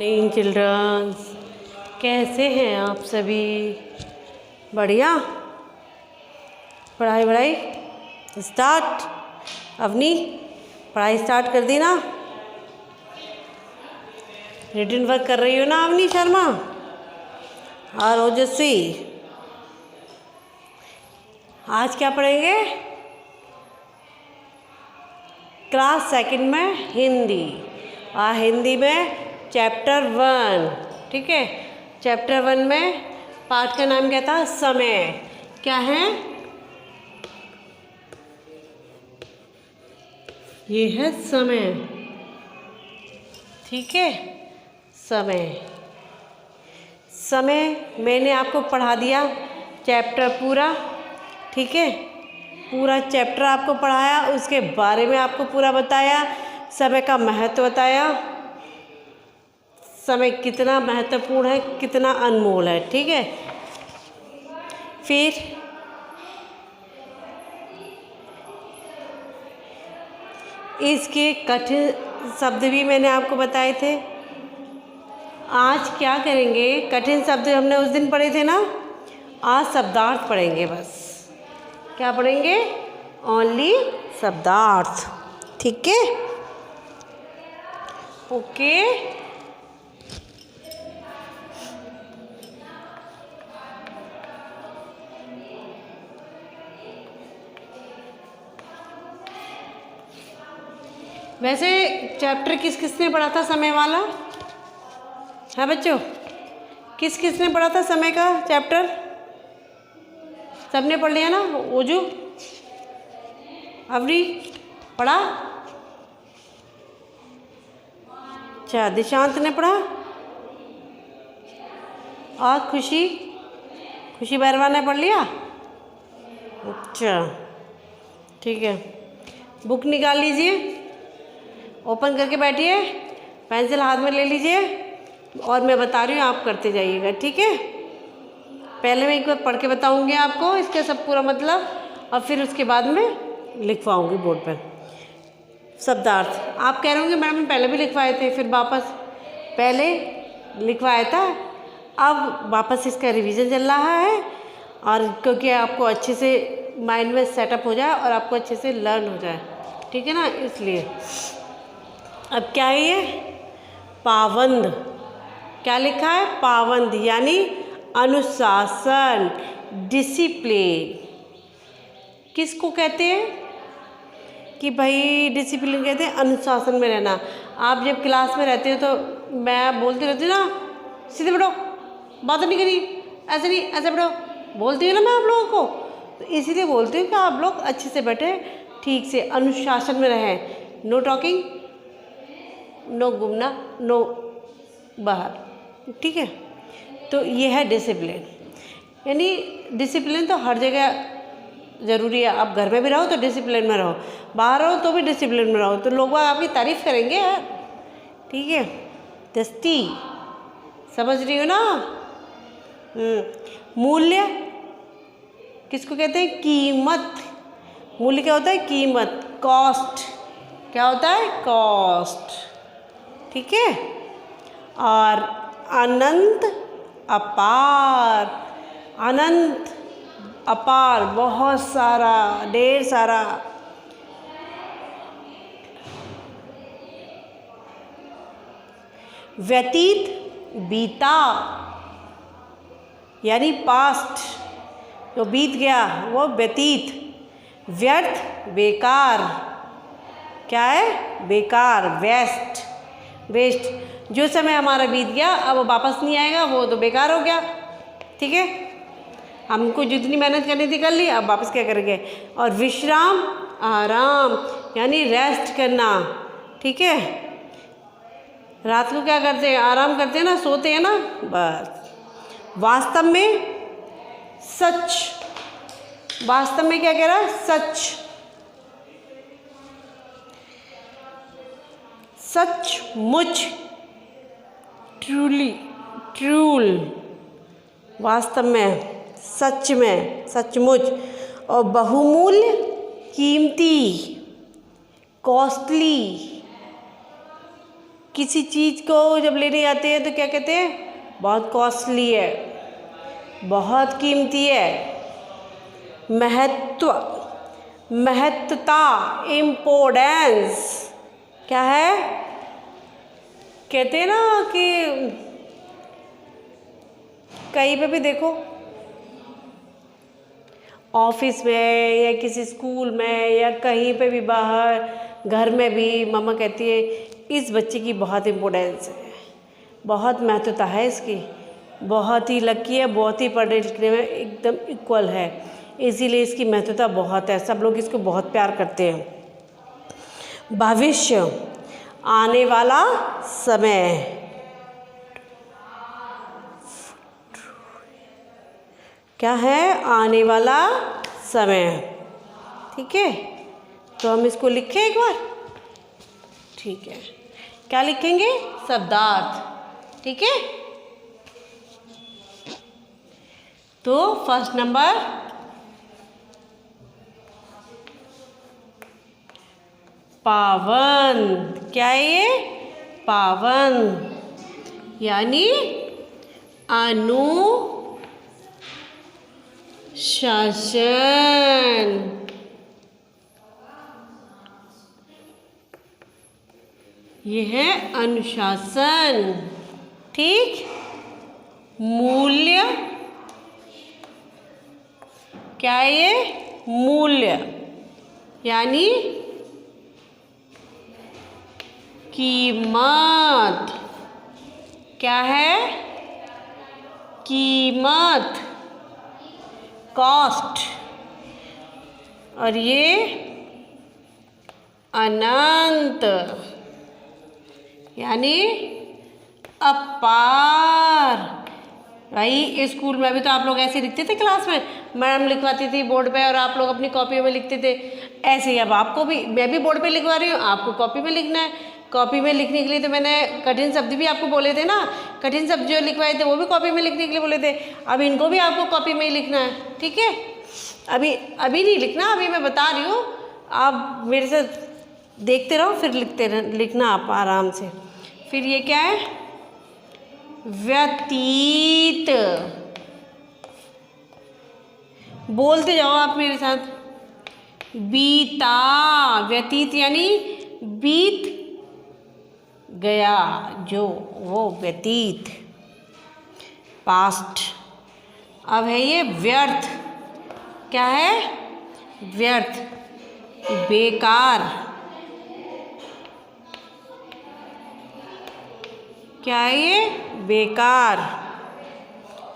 Morning children's, कैसे हैं आप सभी? बढ़िया। पढ़ाई स्टार्ट। अवनी, पढ़ाई स्टार्ट कर दी ना? रिटन वर्क कर रही हो ना अवनी शर्मा और ओजस्वी? आज क्या पढ़ेंगे? क्लास सेकंड में हिंदी, और हिंदी में चैप्टर 1। ठीक है, चैप्टर 1 में पाठ का नाम क्या था? समय। क्या है? ये है समय। ठीक है, समय मैंने आपको पढ़ा दिया चैप्टर पूरा। ठीक है, पूरा चैप्टर आपको पढ़ाया, उसके बारे में आपको पूरा बताया, समय का महत्व बताया, समय कितना महत्वपूर्ण है, कितना अनमोल है। ठीक है, फिर इसके कठिन शब्द भी मैंने आपको बताए थे। आज क्या करेंगे? कठिन शब्द हमने उस दिन पढ़े थे ना, आज शब्दार्थ पढ़ेंगे। बस क्या पढ़ेंगे? ओनली शब्दार्थ। ठीक है, ओके। वैसे चैप्टर किस किसने पढ़ा था समय वाला? हाँ बच्चों, किस किसने पढ़ा था समय का चैप्टर? सबने पढ़ लिया ना? ओजू, अवनी पढ़ा? अच्छा, दिशांत ने पढ़ा? और खुशी बैरवा ने पढ़ लिया? अच्छा, ठीक है, बुक निकाल लीजिए, ओपन करके बैठिए, पेंसिल हाथ में ले लीजिए, और मैं बता रही हूँ, आप करते जाइएगा। ठीक है, पहले मैं एक बार पढ़ के बताऊँगी आपको इसका सब पूरा मतलब, और फिर उसके बाद में लिखवाऊँगी बोर्ड पर शब्दार्थ। आप कह रहे होंगे मैडम पहले भी लिखवाए थे, फिर वापस पहले लिखवाया था, अब वापस इसका रिवीजन चल रहा है, और क्योंकि आपको अच्छे से माइंड में सेटअप हो जाए और आपको अच्छे से लर्न हो जाए। ठीक है ना, इसलिए अब क्या है ये? पाबंद। क्या लिखा है? पाबंद, यानी अनुशासन, डिसिप्लिन। किसको कहते हैं कि भाई डिसिप्लिन कहते हैं? अनुशासन में रहना। आप जब क्लास में रहते हो तो मैं बोलती रहती हूँ ना, सीधे बैठो, बात नहीं करी, ऐसे नहीं, ऐसे बैठो, बोलती हूँ ना मैं आप लोगों को, तो इसीलिए बोलती हूँ कि आप लोग अच्छे से बैठे, ठीक से अनुशासन में रहें। नो टॉकिंग, नो घूमना, नो बाहर। ठीक है, तो ये है डिसिप्लिन। यानी डिसिप्लिन तो हर जगह ज़रूरी है। आप घर में भी रहो तो डिसिप्लिन में रहो, बाहर रहो तो भी डिसिप्लिन में रहो, तो लोग आपकी तारीफ़ करेंगे यार। ठीक है, दस्ती, समझ रही हो ना? मूल्य किसको कहते हैं? कीमत। मूल्य क्या होता है? कीमत, कॉस्ट। क्या होता है? कॉस्ट। ठीक है, और अनंत, अपार। अनंत, अपार, बहुत सारा, ढेर सारा। व्यतीत, बीता, यानी पास्ट, जो बीत गया वो व्यतीत। व्यर्थ, बेकार। क्या है? बेकार, वेस्ट। जो समय हमारा बीत गया अब वो वापस नहीं आएगा, वो तो बेकार हो गया। ठीक है, हमको जितनी मेहनत करनी थी कर ली, अब वापस क्या करेंगे? और विश्राम, आराम, यानी रेस्ट करना। ठीक है, रात को क्या करते हैं? आराम करते हैं ना, सोते हैं ना, बस। वास्तव में, सच। वास्तव में क्या कह रहा है? सच, सचमुच, ट्रूली, ट्रूल। वास्तव में, सच में, सचमुच। और बहुमूल्य, कीमती, कॉस्टली। किसी चीज़ को जब लेने जाते हैं तो क्या कहते हैं, बहुत कॉस्टली है, बहुत कीमती है। महत्व, महत्ता, इम्पोर्टेंस क्या है, कहते हैं ना कि कहीं पे भी देखो, ऑफिस में या किसी स्कूल में या कहीं पे भी बाहर, घर में भी मम्मा कहती है इस बच्चे की बहुत इम्पोर्टेंस है, बहुत महत्वता है इसकी, बहुत ही लकी है, बहुत ही पढ़ने लिखने में एकदम इक्वल है, इसीलिए इसकी महत्वता बहुत है, सब लोग इसको बहुत प्यार करते हैं। भविष्य, आने वाला समय, क्या है, आने वाला समय। ठीक है, तो हम इसको लिखें एक बार। ठीक है, क्या लिखेंगे, शब्दार्थ। ठीक है, तो फर्स्ट नंबर पावन, क्या है ये, पावन, यानी अनुशासन, ये है अनुशासन। ठीक, मूल्य, क्या है ये, मूल्य, यानी कीमत, क्या है, कीमत, कॉस्ट, और ये अनंत, यानी अपार। भाई स्कूल में भी तो आप लोग ऐसे लिखते थे, क्लास में मैडम लिखवाती थी बोर्ड पे और आप लोग अपनी कॉपी में लिखते थे, ऐसे ही अब आपको भी, मैं भी बोर्ड पे लिखवा रही हूँ, आपको कॉपी में लिखना है। कॉपी में लिखने के लिए तो मैंने कठिन शब्द भी आपको बोले थे ना, कठिन शब्द जो लिखवाए थे वो भी कॉपी में लिखने के लिए बोले थे, अब इनको भी आपको कॉपी में ही लिखना है। ठीक है, अभी नहीं लिखना, अभी मैं बता रही हूँ, आप मेरे साथ देखते रहो, फिर लिखना आप आराम से। फिर ये क्या है, व्यतीत, बोलते जाओ आप मेरे साथ, बीता, व्यतीत यानी बीत गया जो, वो व्यतीत, पास्ट। अब है ये व्यर्थ, क्या है, व्यर्थ, बेकार, क्या है ये, बेकार,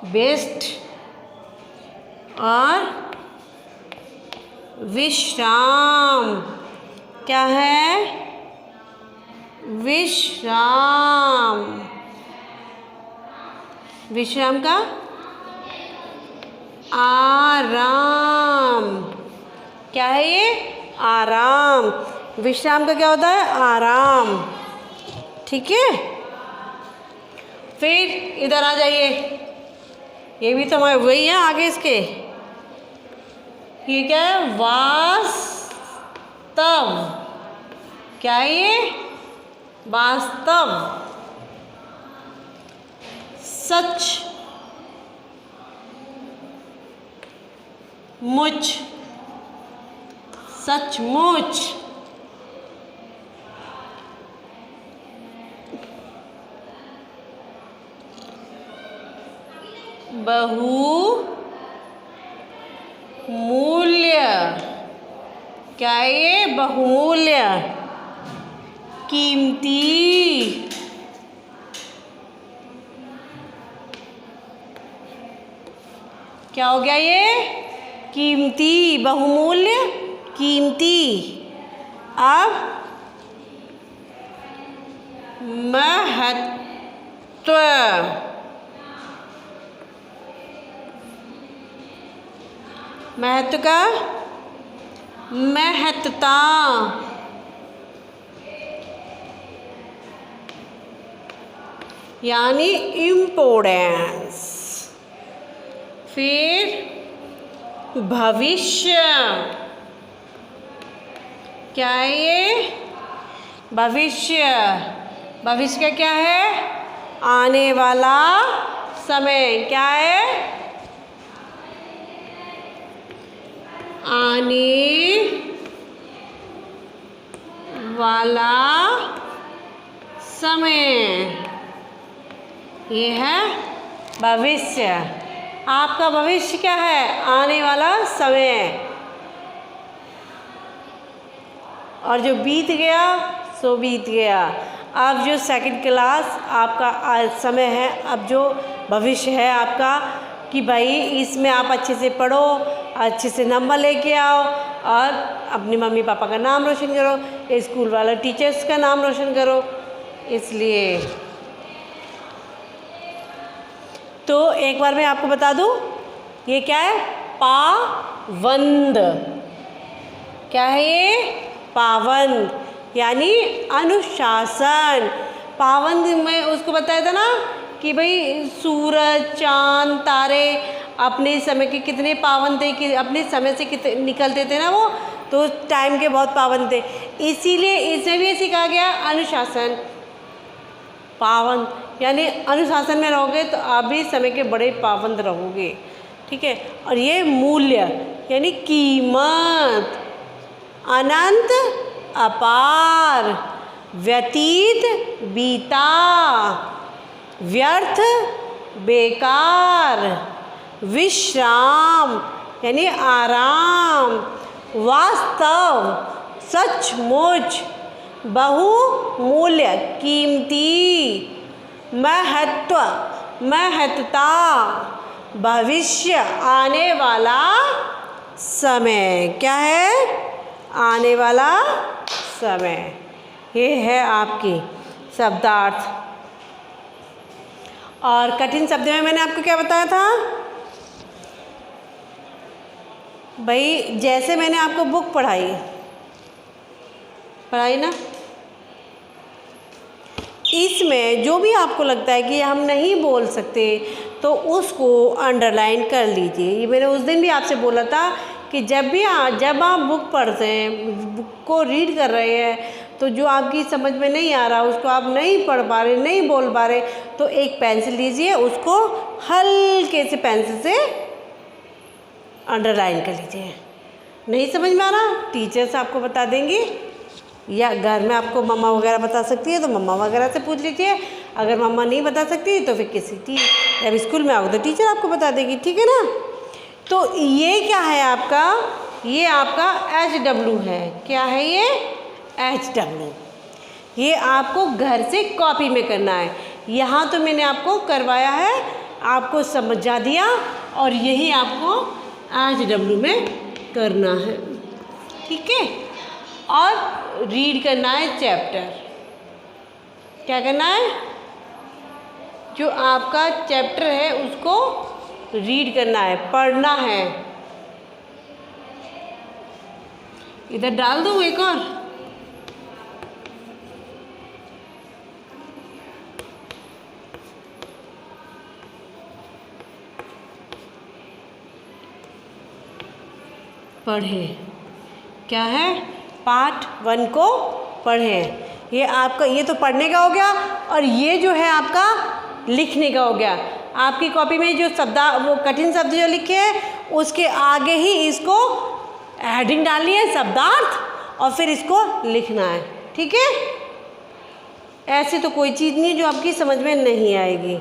बेस्ट, और विश्राम, क्या है, विश्राम, विश्राम का आराम, क्या है ये, आराम, विश्राम का क्या होता है, आराम। ठीक है, फिर इधर आ जाइए, ये भी तो हमारे वही है आगे इसके, ये क्या है, वास्तव, क्या है ये, वास्तव, सच, मुच, सचमुच, बहुमूल्य, क्या है ये, बहुमूल्य, कीमती, क्या हो गया ये, कीमती, बहुमूल्य, कीमती। अब महत्व, महत्व का महत्ता, यानी इम्पोर्टेंस। फिर भविष्य, क्या है ये, भविष्य, भविष्य का क्या है? आने वाला समय। क्या है? आने वाला समय, ये है भविष्य। आपका भविष्य क्या है? आने वाला समय। और जो बीत गया सो बीत गया। अब जो सेकंड क्लास आपका समय है, अब जो भविष्य है आपका, कि भाई इसमें आप अच्छे से पढ़ो, अच्छे से नंबर लेके आओ और अपनी मम्मी पापा का नाम रोशन करो, स्कूल वाले टीचर्स का नाम रोशन करो। इसलिए तो एक बार मैं आपको बता दूं, ये क्या है? पाबंद। क्या है ये? पाबंद, यानी अनुशासन। पाबंद में उसको बताया था ना कि भाई सूरज, चांद, तारे अपने समय के कितने पाबंद थे, कि अपने समय से कितने निकलते थे ना वो, तो टाइम के बहुत पाबंद थे। इसीलिए इसमें भी सीखा गया अनुशासन। पाबंद यानी अनुशासन में रहोगे तो आप भी समय के बड़े पाबंद रहोगे। ठीक है। और ये मूल्य यानी कीमत, अनंत, अपार, व्यतीत, बीता, व्यर्थ, बेकार, विश्राम यानी आराम, वास्तव, सचमुच, बहुमूल्य, कीमती, महत्व, महत्ता, भविष्य, आने वाला समय। क्या है? आने वाला समय। ये है आपकी शब्दार्थ। और कठिन शब्द में मैंने आपको क्या बताया था भाई? जैसे मैंने आपको बुक पढ़ाई ना, इसमें जो भी आपको लगता है कि हम नहीं बोल सकते तो उसको अंडरलाइन कर लीजिए। ये मैंने उस दिन भी आपसे बोला था कि जब आप बुक पढ़ते हैं, बुक को रीड कर रहे हैं, तो जो आपकी समझ में नहीं आ रहा, उसको आप नहीं पढ़ पा रहे, नहीं बोल पा रहे, तो एक पेंसिल लीजिए, उसको हल्के से पेंसिल से अंडरलाइन कर लीजिए। नहीं समझ में आ रहा, टीचर्स आपको बता देंगी, या घर में आपको मम्मा वगैरह बता सकती है तो मम्मा वगैरह से पूछ लीजिए। अगर मम्मा नहीं बता सकती तो फिर जब स्कूल में आओगे तो टीचर आपको बता देगी। ठीक है ना? तो ये क्या है आपका? ये आपका HW है। क्या है ये? HW। ये आपको घर से कॉपी में करना है। यहाँ तो मैंने आपको करवाया है, आपको समझा दिया, और यही आपको HW में करना है। ठीक है। और रीड करना है चैप्टर। क्या करना है? जो आपका चैप्टर है उसको रीड करना है, पढ़ना है। इधर डाल दूँ एक और? पढ़ें। क्या है? पार्ट 1 को पढ़ें। ये आपका, ये तो पढ़ने का हो गया, और ये जो है आपका लिखने का हो गया। आपकी कॉपी में जो वो कठिन शब्द जो लिखे हैं उसके आगे ही इसको हेडिंग डालनी है, शब्दार्थ, और फिर इसको लिखना है। ठीक है। ऐसे तो कोई चीज़ नहीं जो आपकी समझ में नहीं आएगी।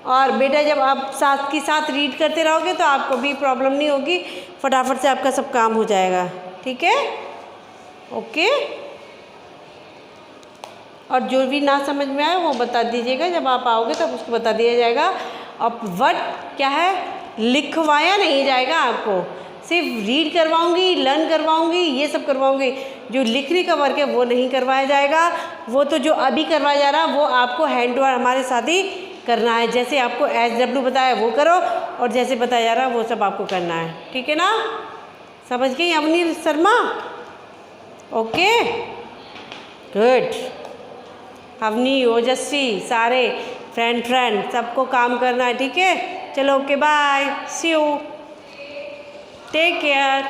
और बेटा जब आप साथ के साथ रीड करते रहोगे तो आपको भी प्रॉब्लम नहीं होगी, फटाफट से आपका सब काम हो जाएगा। ठीक है। ओके। और जो भी ना समझ में आए वो बता दीजिएगा, जब आप आओगे तब उसको बता दिया जाएगा। अब वर्ड क्या है? लिखवाया नहीं जाएगा आपको, सिर्फ रीड करवाऊंगी, लर्न करवाऊंगी, ये सब करवाऊंगी। जो लिखने का वर्क है वो नहीं करवाया जाएगा। वो तो जो अभी करवाया जा रहा है वो आपको हैंड ओवर हमारे साथ ही करना है। जैसे आपको HW बताया वो करो, और जैसे बताया जा रहा है वो सब आपको करना है। ठीक है ना? समझ गई अवनी शर्मा? Okay, good. अवनी, ओजस्वी, सारे फ्रेंड सबको काम करना है। ठीक है। चलो, okay, bye, see you, take care.